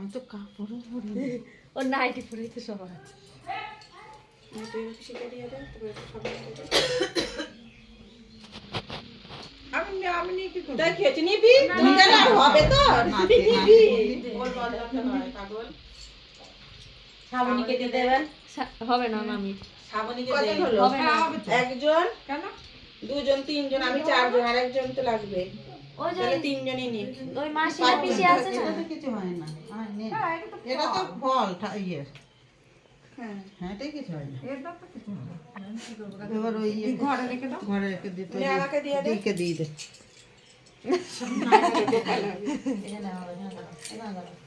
আমি তো কাপড়ও পরি ও নাইটি পরেই তো সব আছে খেতে নিবি হবে তো শ্রাবণীকে দিয়ে দেবেন। হবে না মামি শ্রাবণীকে কত দেই। হলো? হবে না একজন কেন? দুজন তিনজন আমি চারজন আর একজন তো লাগবে ওই যে তাহলে তিনজনই নি ওই মাসি না পিসি আছে না এটা তো কিছু হয় না হ্যাঁ, এটা তো এটা তো ফল ইয়ে হ্যাঁ হ্যাঁ এটাই কিছু হয় না এটা তো কিছু হবে না। এবার ওই ইয়ে ঘরে রেখে দাও। ঘরে রেখে দিতে নে, আমাকে দিয়ে দে। দিকে দিয়ে দে